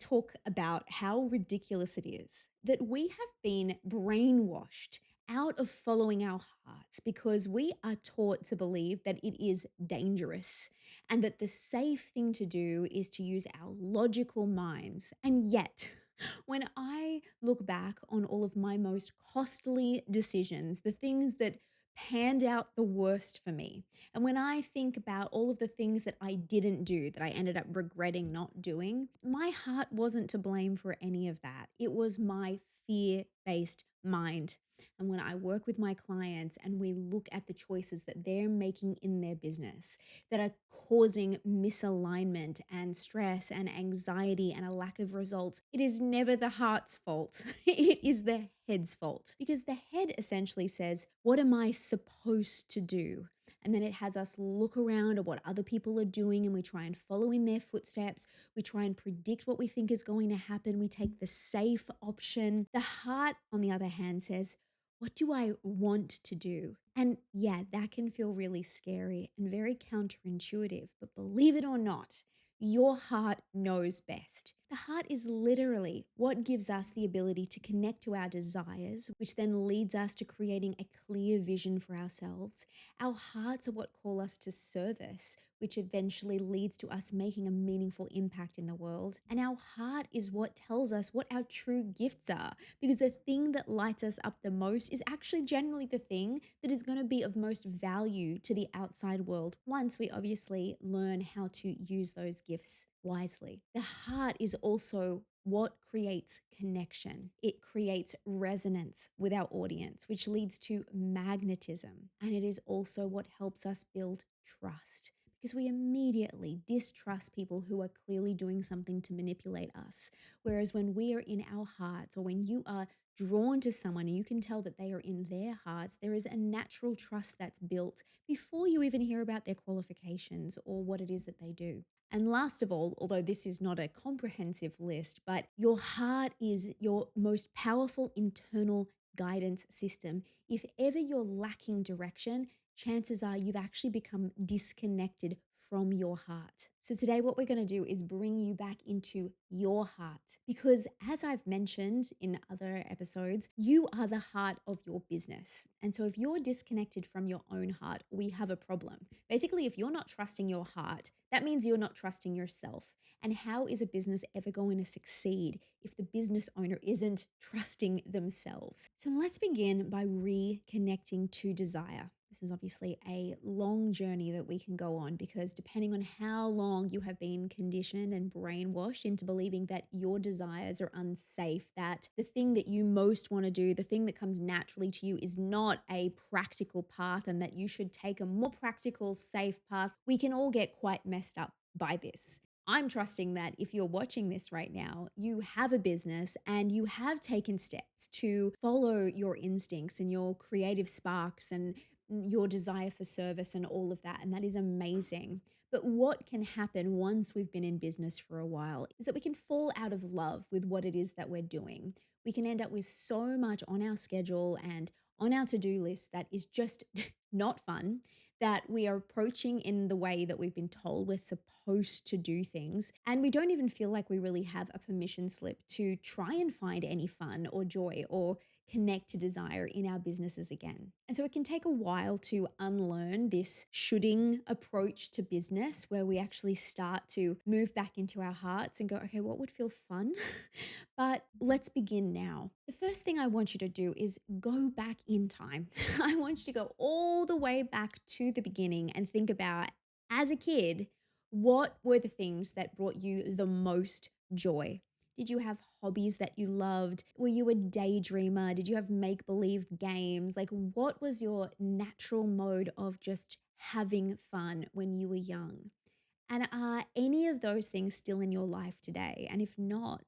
talk about how ridiculous it is that we have been brainwashed out of following our hearts because we are taught to believe that it is dangerous and that the safe thing to do is to use our logical minds. And yet, when I look back on all of my most costly decisions, the things that panned out the worst for me, and when I think about all of the things that I didn't do that I ended up regretting not doing, my heart wasn't to blame for any of that. It was my fear based mind. And when I work with my clients and we look at the choices that they're making in their business that are causing misalignment and stress and anxiety and a lack of results, it is never the heart's fault. It is the head's fault because the head essentially says, what am I supposed to do? And then it has us look around at what other people are doing and we try and follow in their footsteps. We try and predict what we think is going to happen. We take the safe option. The heart, on the other hand, says, what do I want to do? And yeah, that can feel really scary and very counterintuitive. But believe it or not, your heart knows best. The heart is literally what gives us the ability to connect to our desires, which then leads us to creating a clear vision for ourselves. Our hearts are what call us to service, which eventually leads to us making a meaningful impact in the world. And our heart is what tells us what our true gifts are, because the thing that lights us up the most is actually generally the thing that is going to be of most value to the outside world once we obviously learn how to use those gifts wisely. The heart is also what creates connection. It creates resonance with our audience, which leads to magnetism. And it is also what helps us build trust because we immediately distrust people who are clearly doing something to manipulate us. Whereas when we are in our hearts or when you are drawn to someone and you can tell that they are in their hearts, there is a natural trust that's built before you even hear about their qualifications or what it is that they do. And last of all, although this is not a comprehensive list, but your heart is your most powerful internal guidance system. If ever you're lacking direction, chances are you've actually become disconnected from your heart. So today what we're going to do is bring you back into your heart because as I've mentioned in other episodes, you are the heart of your business. And so if you're disconnected from your own heart, we have a problem. Basically, if you're not trusting your heart, that means you're not trusting yourself. And how is a business ever going to succeed if the business owner isn't trusting themselves? So let's begin by reconnecting to desire. This is obviously a long journey that we can go on because depending on how long you have been conditioned and brainwashed into believing that your desires are unsafe, that the thing that you most want to do, the thing that comes naturally to you is not a practical path and that you should take a more practical, safe path, we can all get quite messed up by this. I'm trusting that if you're watching this right now, you have a business and you have taken steps to follow your instincts and your creative sparks and your desire for service and all of that. And that is amazing. But what can happen once we've been in business for a while is that we can fall out of love with what it is that we're doing. We can end up with so much on our schedule and on our to-do list that is just not fun, that we are approaching in the way that we've been told we're supposed to do things. And we don't even feel like we really have a permission slip to try and find any fun or joy or connect to desire in our businesses again. And so it can take a while to unlearn this shoulding approach to business where we actually start to move back into our hearts and go, okay, what would feel fun? But let's begin now. The first thing I want you to do is go back in time. I want you to go all the way back to the beginning and think about, as a kid, what were the things that brought you the most joy? Did you have hobbies that you loved? Were you a daydreamer? Did you have make-believe games? Like, what was your natural mode of just having fun when you were young? And are any of those things still in your life today? And if not,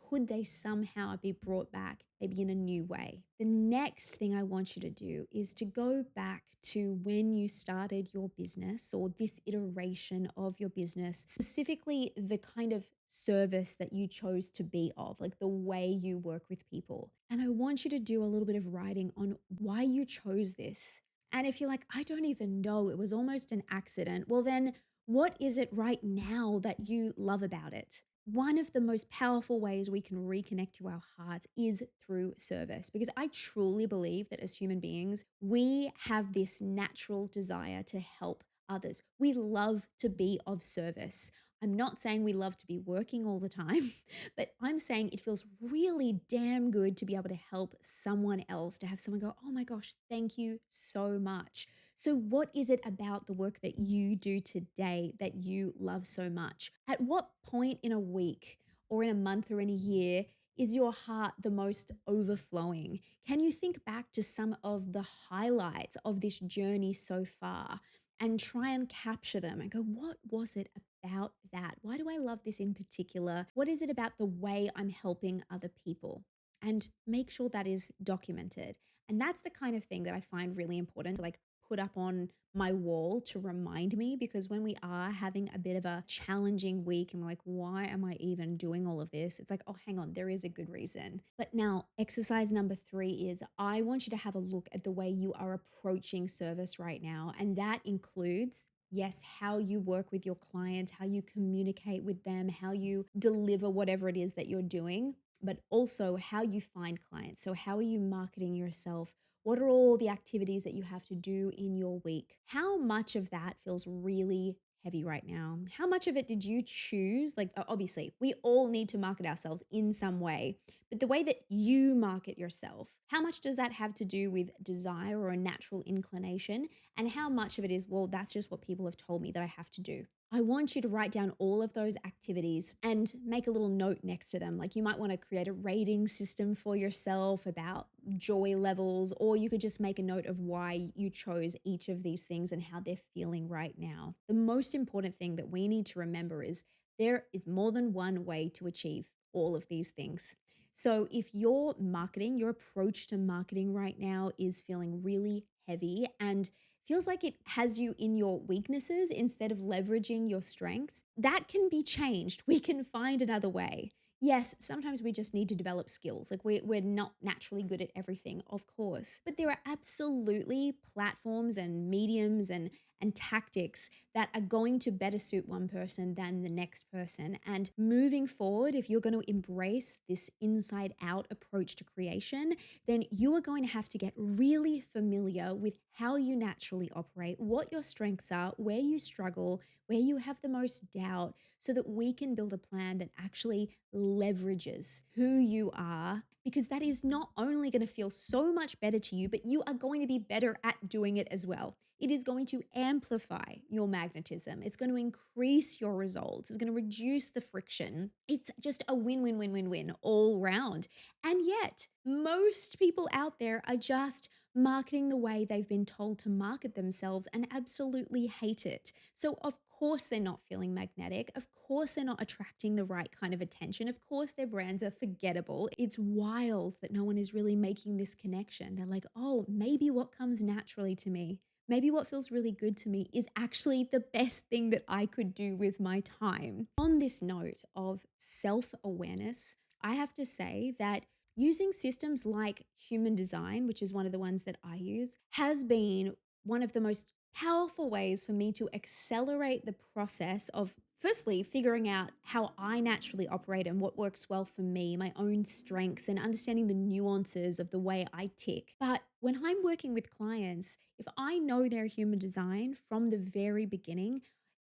could they somehow be brought back, maybe in a new way? The next thing I want you to do is to go back to when you started your business or this iteration of your business, specifically the kind of service that you chose to be of, like the way you work with people. And I want you to do a little bit of writing on why you chose this. And if you're like, I don't even know, it was almost an accident, well then, what is it right now that you love about it? one of the most powerful ways we can reconnect to our hearts is through service. Because I truly believe that as human beings, we have this natural desire to help others. We love to be of service. I'm not saying we love to be working all the time, but I'm saying it feels really damn good to be able to help someone else, to have someone go, oh my gosh, thank you so much. So, what is it about the work that you do today that you love so much? At what point in a week or in a month or in a year is your heart the most overflowing? Can you think back to some of the highlights of this journey so far and try and capture them and go, what was it about that? Why do I love this in particular? What is it about the way I'm helping other people? And make sure that is documented. And that's the kind of thing that I find really important to like put up on my wall to remind me, because when we are having a bit of a challenging week and we're like, why am I even doing all of this? It's like, oh, hang on, there is a good reason. But now, exercise number 3 is I want you to have a look at the way you are approaching service right now. And that includes, yes, how you work with your clients, how you communicate with them, how you deliver whatever it is that you're doing, but also how you find clients. So, how are you marketing yourself? What are all the activities that you have to do in your week? How much of that feels really heavy right now? How much of it did you choose? Like, obviously, we all need to market ourselves in some way, but the way that you market yourself, how much does that have to do with desire or a natural inclination? And how much of it is, well, that's just what people have told me that I have to do? I want you to write down all of those activities and make a little note next to them. Like you might want to create a rating system for yourself about joy levels, or you could just make a note of why you chose each of these things and how they're feeling right now. The most important thing that we need to remember is there is more than one way to achieve all of these things. So if your marketing, your approach to marketing right now is feeling really heavy and feels like it has you in your weaknesses instead of leveraging your strengths, that can be changed. We can find another way. Yes, sometimes we just need to develop skills. Like we're not naturally good at everything, of course. But there are absolutely platforms and mediums and tactics that are going to better suit one person than the next person. And moving forward, if you're going to embrace this inside out approach to creation, then you are going to have to get really familiar with how you naturally operate, what your strengths are, where you struggle, where you have the most doubt, so that we can build a plan that actually leverages who you are. Because that is not only going to feel so much better to you, but you are going to be better at doing it as well. It is going to amplify your magnetism. It's going to increase your results. It's going to reduce the friction. It's just a win, win, win, win, win all round. And yet, most people out there are just marketing the way they've been told to market themselves and absolutely hate it. So, of course, they're not feeling magnetic. Of course, they're not attracting the right kind of attention. Of course, their brands are forgettable. It's wild that no one is really making this connection. They're like, oh, maybe what comes naturally to me, maybe what feels really good to me is actually the best thing that I could do with my time. On this note of self awareness, I have to say that using systems like human design, which is one of the ones that I use, has been one of the most powerful ways for me to accelerate the process of firstly figuring out how I naturally operate and what works well for me, my own strengths, and understanding the nuances of the way I tick. But when I'm working with clients, if I know their human design from the very beginning,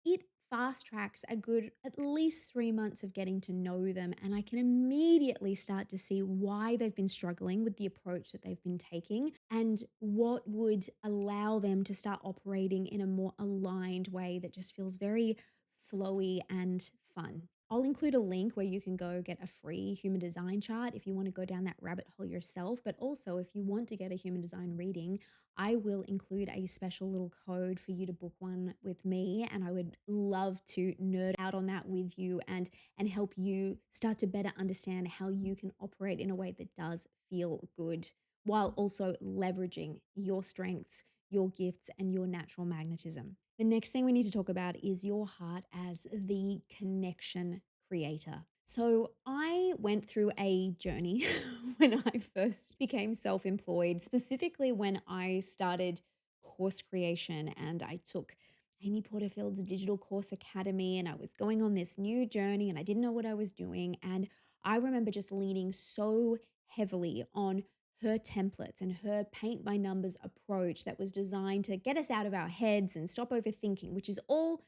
it fast tracks a good at least 3 months of getting to know them. And I can immediately start to see why they've been struggling with the approach that they've been taking and what would allow them to start operating in a more aligned way that just feels very flowy and fun. I'll include a link where you can go get a free human design chart if you want to go down that rabbit hole yourself. But also, if you want to get a human design reading, I will include a special little code for you to book one with me. And I would love to nerd out on that with you and help you start to better understand how you can operate in a way that does feel good while also leveraging your strengths, your gifts, and your natural magnetism. The next thing we need to talk about is your heart as the connection creator. So, I went through a journey when I first became self employed, specifically when I started course creation and I took Amy Porterfield's Digital Course Academy, and I was going on this new journey and I didn't know what I was doing. And I remember just leaning so heavily on her templates and her paint by numbers approach that was designed to get us out of our heads and stop overthinking, which is all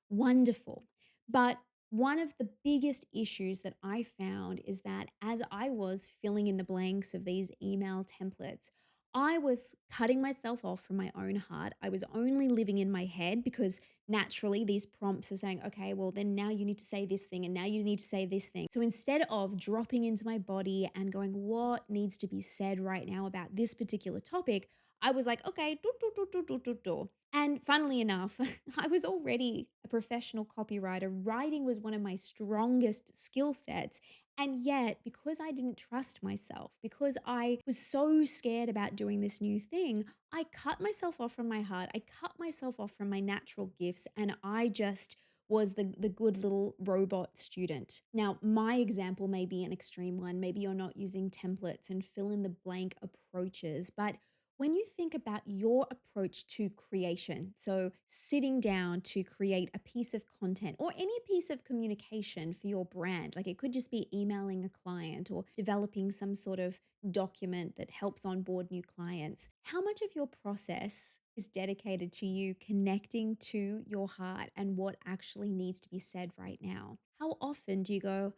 wonderful. But one of the biggest issues that I found is that as I was filling in the blanks of these email templates, I was cutting myself off from my own heart. I was only living in my head because naturally these prompts are saying, okay, well, then now you need to say this thing and now you need to say this thing. So instead of dropping into my body and going, what needs to be said right now about this particular topic, I was like, okay, do, do, do, do, do, do, do. And funnily enough, I was already a professional copywriter. Writing was one of my strongest skill sets. And yet, because I didn't trust myself, because I was so scared about doing this new thing, I cut myself off from my heart. I cut myself off from my natural gifts. And I just was the good little robot student. Now, my example may be an extreme one. Maybe you're not using templates and fill in the blank approaches, but when you think about your approach to creation, so sitting down to create a piece of content or any piece of communication for your brand, like it could just be emailing a client or developing some sort of document that helps onboard new clients, how much of your process is dedicated to you connecting to your heart and what actually needs to be said right now? How often do you go,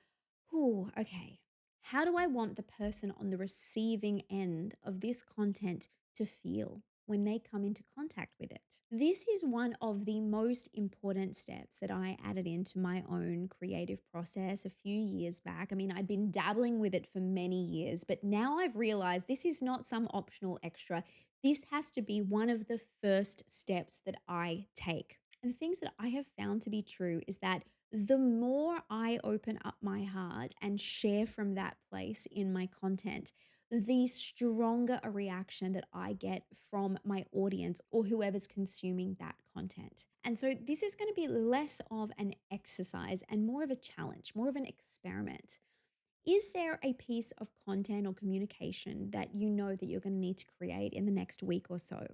oh, okay, how do I want the person on the receiving end of this content to feel when they come into contact with it? This is one of the most important steps that I added into my own creative process a few years back. I mean, I'd been dabbling with it for many years, but now I've realized this is not some optional extra. This has to be one of the first steps that I take. And the things that I have found to be true is that the more I open up my heart and share from that place in my content, the stronger a reaction that I get from my audience or whoever's consuming that content. And so this is going to be less of an exercise and more of a challenge, more of an experiment. Is there a piece of content or communication that you know that you're going to need to create in the next week or so?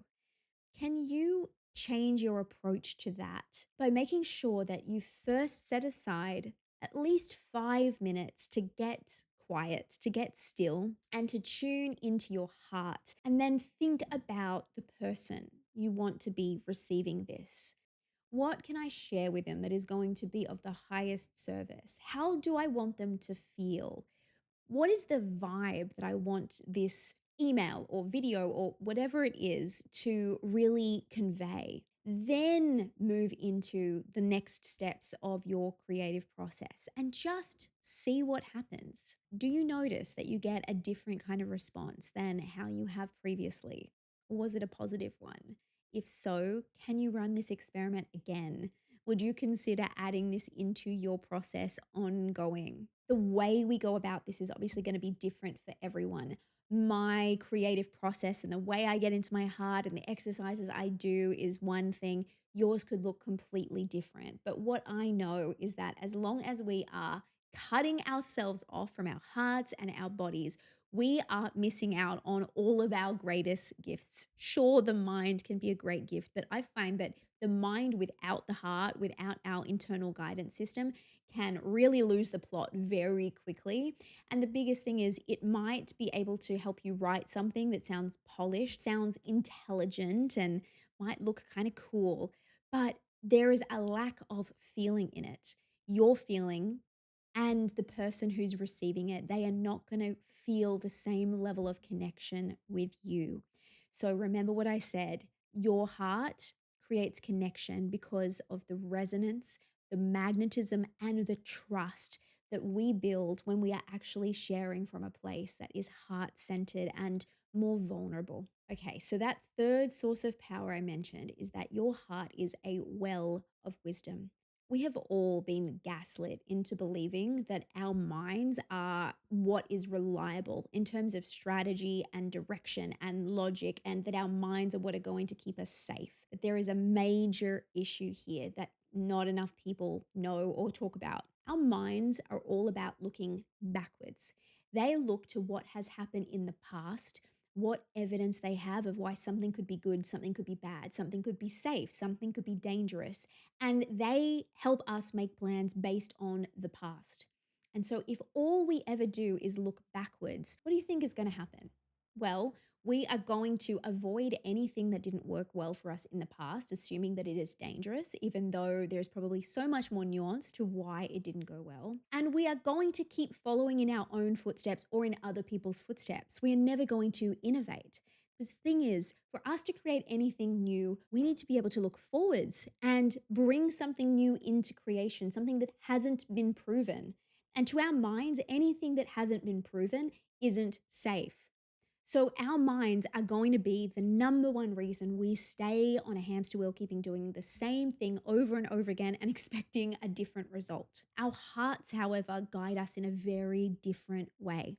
Can you change your approach to that by making sure that you first set aside at least 5 minutes to get quiet, to get still, and to tune into your heart? And then think about the person you want to be receiving this. What can I share with them that is going to be of the highest service? How do I want them to feel? What is the vibe that I want this email or video or whatever it is to really convey? Then move into the next steps of your creative process and just see what happens. Do you notice that you get a different kind of response than how you have previously? Was it a positive one? If so, can you run this experiment again? Would you consider adding this into your process ongoing? The way we go about this is obviously going to be different for everyone. My creative process and the way I get into my heart and the exercises I do is one thing. Yours could look completely different. But what I know is that as long as we are cutting ourselves off from our hearts and our bodies, we are missing out on all of our greatest gifts. Sure, the mind can be a great gift, but I find that the mind without the heart, without our internal guidance system, can really lose the plot very quickly. And the biggest thing is, it might be able to help you write something that sounds polished, sounds intelligent, and might look kind of cool, but there is a lack of feeling in it. Your feeling and the person who's receiving it, they are not going to feel the same level of connection with you. So remember what I said, your heart creates connection because of the resonance, the magnetism, and the trust that we build when we are actually sharing from a place that is heart centered and more vulnerable. Okay, so that third source of power I mentioned is that your heart is a well of wisdom. We have all been gaslit into believing that our minds are what is reliable in terms of strategy and direction and logic, and that our minds are what are going to keep us safe. But there is a major issue here that not enough people know or talk about. Our minds are all about looking backwards. They look to what has happened in the past what evidence they have of why something could be good, something could be bad, something could be safe, something could be dangerous. And they help us make plans based on the past. And so, if all we ever do is look backwards, what do you think is going to happen? Well, we are going to avoid anything that didn't work well for us in the past, assuming that it is dangerous, even though there's probably so much more nuance to why it didn't go well. And we are going to keep following in our own footsteps or in other people's footsteps. We are never going to innovate. Because the thing is, for us to create anything new, we need to be able to look forwards and bring something new into creation, something that hasn't been proven. And to our minds, anything that hasn't been proven isn't safe. So, our minds are going to be the number one reason we stay on a hamster wheel, keeping doing the same thing over and over again and expecting a different result. Our hearts, however, guide us in a very different way.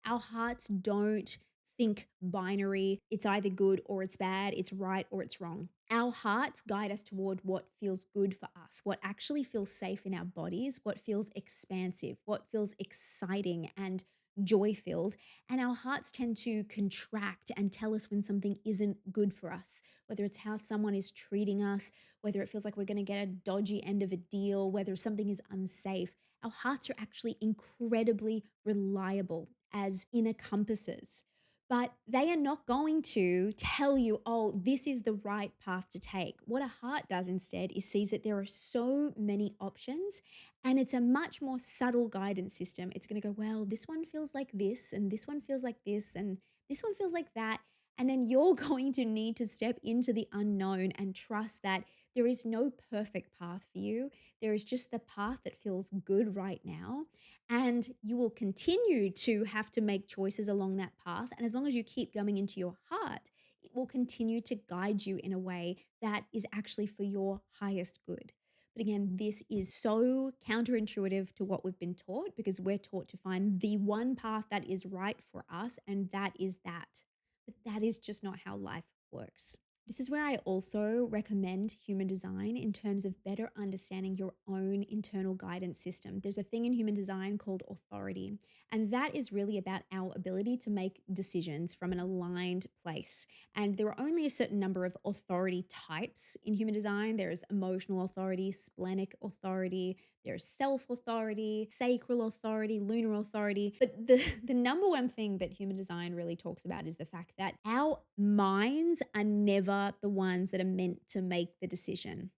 Our hearts don't think binary, it's either good or it's bad, it's right or it's wrong. Our hearts guide us toward what feels good for us, what actually feels safe in our bodies, what feels expansive, what feels exciting and joy filled. And our hearts tend to contract and tell us when something isn't good for us, whether it's how someone is treating us, whether it feels like we're going to get a dodgy end of a deal, whether something is unsafe. Our hearts are actually incredibly reliable as inner compasses. But they are not going to tell you, oh, this is the right path to take. What a heart does instead is sees that there are so many options and it's a much more subtle guidance system. It's going to go, well, this one feels like this, and this one feels like this, and this one feels like that. And then you're going to need to step into the unknown and trust that there is no perfect path for you. There is just the path that feels good right now. And you will continue to have to make choices along that path. And as long as you keep going into your heart, it will continue to guide you in a way that is actually for your highest good. But again, this is so counterintuitive to what we've been taught because we're taught to find the one path that is right for us, and that is that. But that is just not how life works. This is where I also recommend human design in terms of better understanding your own internal guidance system. There's a thing in human design called authority, and that is really about our ability to make decisions from an aligned place. And there are only a certain number of authority types in human design. There's emotional authority, splenic authority, there's self authority, sacral authority, lunar authority. But the number one thing that human design really talks about is the fact that our minds are never the ones that are meant to make the decision.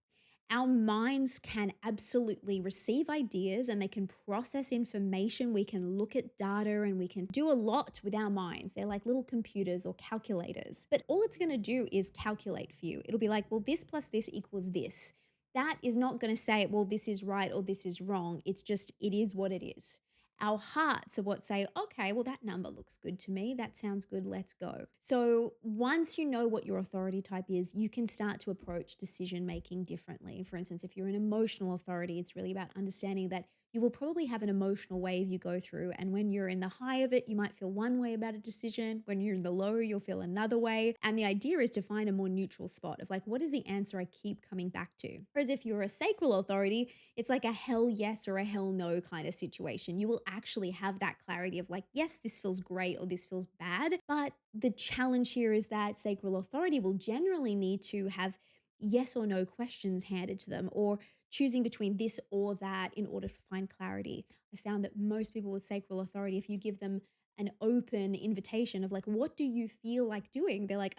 Our minds can absolutely receive ideas and they can process information. We can look at data and we can do a lot with our minds. They're like little computers or calculators. But all it's going to do is calculate for you. It'll be like, well, this plus this equals this. That is not going to say, well, this is right or this is wrong. It's just, it is what it is. Our hearts are what say, okay, well, that number looks good to me. That sounds good. Let's go. So once you know what your authority type is, you can start to approach decision making differently. For instance, if you're an emotional authority, it's really about understanding that you will probably have an emotional wave you go through. And when you're in the high of it, you might feel one way about a decision. When you're in the low, you'll feel another way. And the idea is to find a more neutral spot of like, what is the answer I keep coming back to? Whereas if you're a sacral authority, it's like a hell yes or a hell no kind of situation. You will actually have that clarity of like, yes, this feels great or this feels bad. But the challenge here is that sacral authority will generally need to have yes or no questions handed to them or choosing between this or that in order to find clarity. I found that most people with sacral authority, if you give them an open invitation of like, what do you feel like doing? They're like,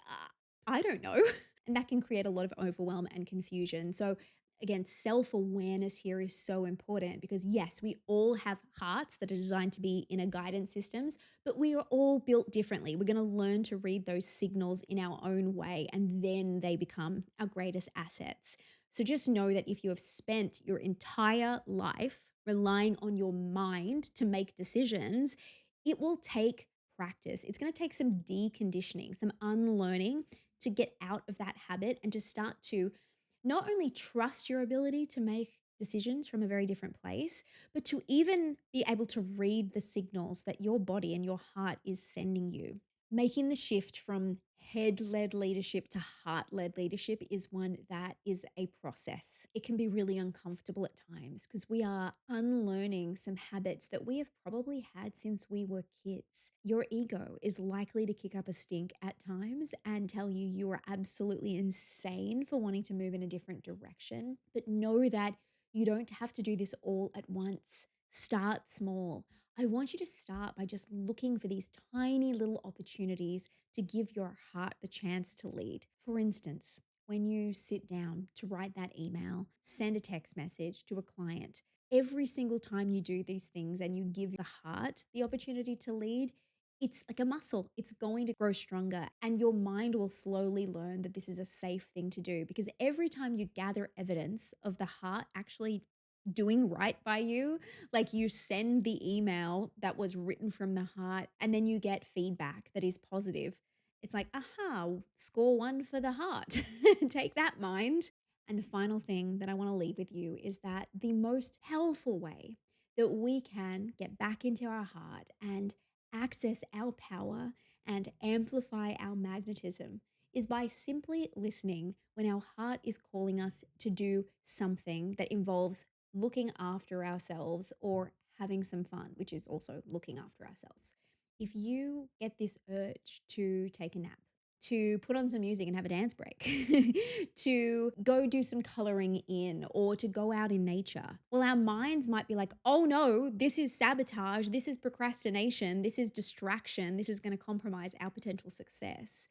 I don't know. And that can create a lot of overwhelm and confusion. So again, self-awareness here is so important because yes, we all have hearts that are designed to be inner guidance systems, but we are all built differently. We're going to learn to read those signals in our own way, and then they become our greatest assets. So just know that if you have spent your entire life relying on your mind to make decisions, it will take practice. It's going to take some deconditioning, some unlearning to get out of that habit and to start to not only trust your ability to make decisions from a very different place, but to even be able to read the signals that your body and your heart is sending you. Making the shift from head led leadership to heart led leadership is one that is a process. It can be really uncomfortable at times because we are unlearning some habits that we have probably had since we were kids. Your ego is likely to kick up a stink at times and tell you you are absolutely insane for wanting to move in a different direction. But know that you don't have to do this all at once. Start small. I want you to start by just looking for these tiny little opportunities to give your heart the chance to lead. For instance, when you sit down to write that email, send a text message to a client, every single time you do these things and you give the heart the opportunity to lead, it's like a muscle. It's going to grow stronger, and your mind will slowly learn that this is a safe thing to do because every time you gather evidence of the heart actually doing right by you, like you send the email that was written from the heart and then you get feedback that is positive. It's like, aha, score one for the heart. Take that, mind. And the final thing that I want to leave with you is that the most powerful way that we can get back into our heart and access our power and amplify our magnetism is by simply listening when our heart is calling us to do something that involves looking after ourselves or having some fun, which is also looking after ourselves. If you get this urge to take a nap, to put on some music and have a dance break, to go do some coloring in, or to go out in nature, well, our minds might be like, oh no, this is sabotage, this is procrastination, this is distraction, this is going to compromise our potential success.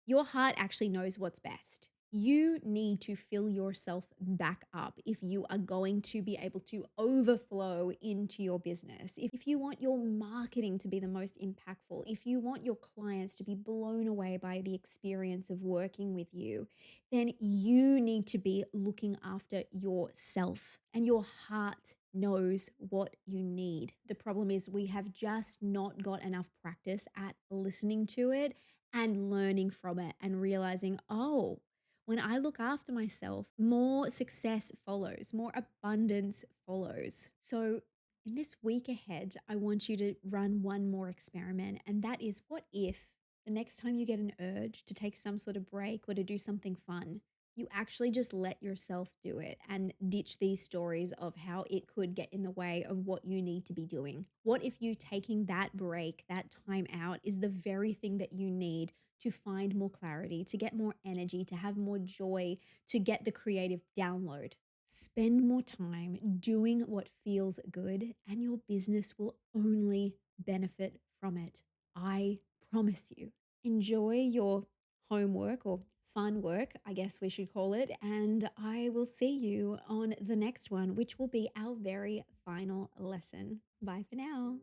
Your heart actually knows what's best. You need to fill yourself back up if you are going to be able to overflow into your business. If you want your marketing to be the most impactful, if you want your clients to be blown away by the experience of working with you, then you need to be looking after yourself, and your heart knows what you need. The problem is we have just not got enough practice at listening to it and learning from it and realizing, oh, when I look after myself, more success follows, more abundance follows. So, in this week ahead, I want you to run one more experiment. And that is, what if the next time you get an urge to take some sort of break or to do something fun, you actually just let yourself do it and ditch these stories of how it could get in the way of what you need to be doing? What if you taking that break, that time out, is the very thing that you need to find more clarity, to get more energy, to have more joy, to get the creative download? Spend more time doing what feels good, and your business will only benefit from it. I promise you. Enjoy your homework or fun work, I guess we should call it. And I will see you on the next one, which will be our very final lesson. Bye for now.